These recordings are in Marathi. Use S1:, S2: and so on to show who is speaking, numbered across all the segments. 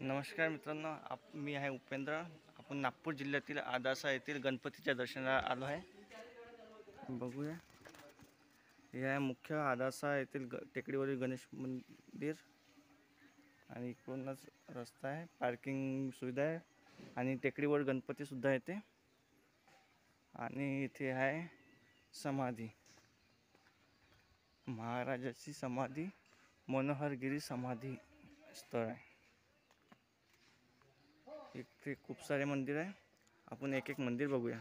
S1: नमस्कार मित्रांनो, मी आहे उपेंद्र। आपण नागपूर जिल्ह्यातील आदासा येथील गणपतीच्या दर्शनाला आलो आहे। बघूया, हे आहे मुख्य आदासा येथील टेकडीवरील गणेश मंदिर आणि इकडूनच रस्ता आहे, पार्किंग सुविधा आहे आणि टेकडीवर गणपती सुद्धा येते। आणि इथे आहे समाधी, महाराजाची समाधी, मनोहरगिरी समाधी स्थळ आहे। इथे खूप सारे मंदिर आहे, आपण एक एक मंदिर बघूया।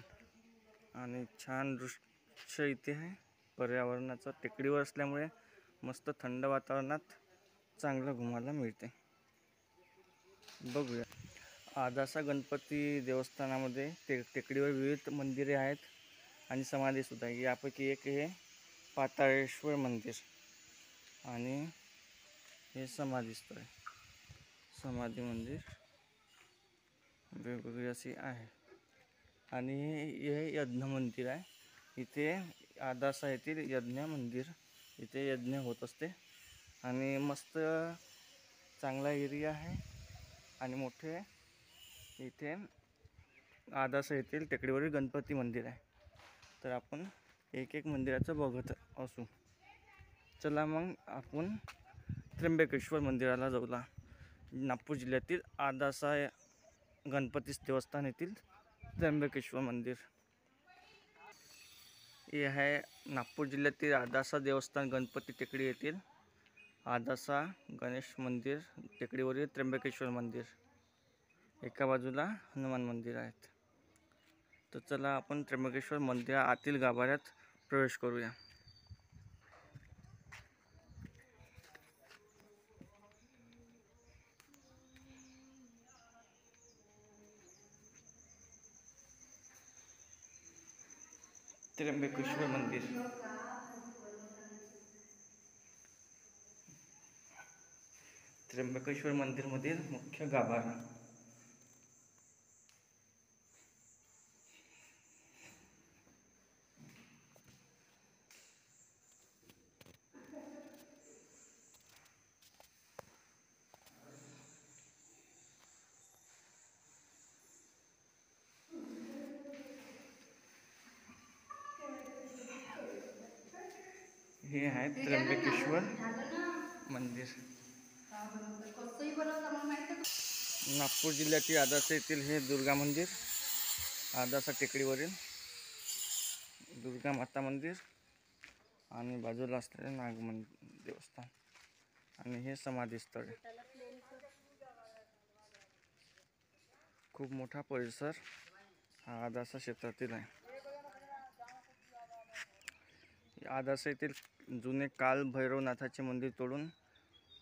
S1: आणि छान दृश्य इथे आहे पर्यावरणाचं, टेकडीवर असल्यामुळे मस्त थंड वातावरणात चांगलं घुमायला मिळते। बघूया, आदासा गणपती देवस्थानामध्ये टेकडीवर विविध मंदिरे आहेत आणि समाधी सुद्धा आहे। यापैकी एक हे पाताळेश्वर मंदिर आणि हे समाधी स्थळ, समाधी मंदिर वेगवेगळी अशी आहे। आणि हे यज्ञ मंदिर आहे, इथे आदासा येथील यज्ञ मंदिर, इथे यज्ञ होत असते आणि मस्त चांगला एरिया आहे आणि मोठे इथे आदासा येथील टेकडीवरील गणपती मंदिर आहे। तर आपण एक एक मंदिराचं बघत असू। चला मग आपण त्र्यंबकेश्वर मंदिराला जाऊला। नागपूर जिल्ह्यातील आदासा गणपती देवस्थान येथील त्र्यंबकेश्वर मंदिर हे आहे नागपूर जिल्ह्यातील आदासा देवस्थान गणपती टेकडी येथील आदासा गणेश मंदिर, टेकडीवरील त्र्यंबकेश्वर मंदिर, एका बाजूला हनुमान मंदिर आहेत। तर चला आपण त्र्यंबकेश्वर मंदिरा आतील गाभाऱ्यात प्रवेश करूया। त्र्यंबकेश्वर मंदिर, त्र्यंबकेश्वर मंदिर मधील मुख्य गाभारा। हे आहे त्र्यंबकेश्वर मंदिर, नागपूर जिल्ह्यातील आदासा येथील हे दुर्गा मंदिर, आदासा टेकडीवरील दुर्गा माता मंदिर आणि बाजूला असलेले नाग देवस्थान आणि हे समाधी स्थळ। खूप मोठा परिसर हा आदासा क्षेत्रातील आहे। आदासा येथील जुने काल भैरवनाथाचे मंदिर तोडून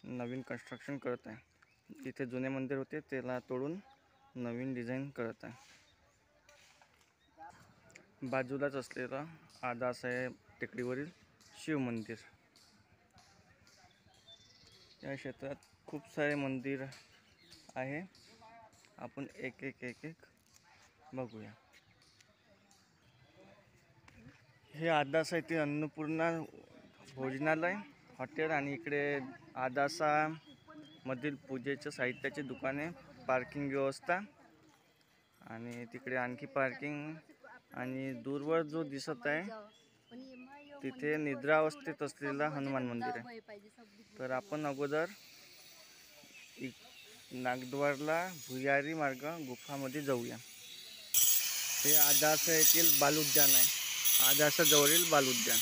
S1: नवीन कन्स्ट्रक्शन करत आहे। इथे जुने मंदिर होते त्याला तोडून नवीन डिझाईन करत आहे। बाजूलाच असलेला आदासा टेकडीवरील शिव मंदिर। या क्षेत्रात खूप सारे मंदिर आहे, आपण एक एक बघूया। हे आदासा येथील अन्नपूर्णा भोजनालय हॉटेल आणि इकडे आदासा मधील पूजेच्या साहित्याची दुकाने, पार्किंग व्यवस्था आणि तिकडे आणखी पार्किंग आणि दूरवर जो दिसत आहे तिथे निद्रावस्थेत असलेला हनुमान मंदिर आहे। तर आपण अगोदर नागद्वारला भुयारी मार्ग गुफामध्ये जाऊया। हे आदासा येथील बालउद्यान आहे, आदासा जवळील बालउद्यान।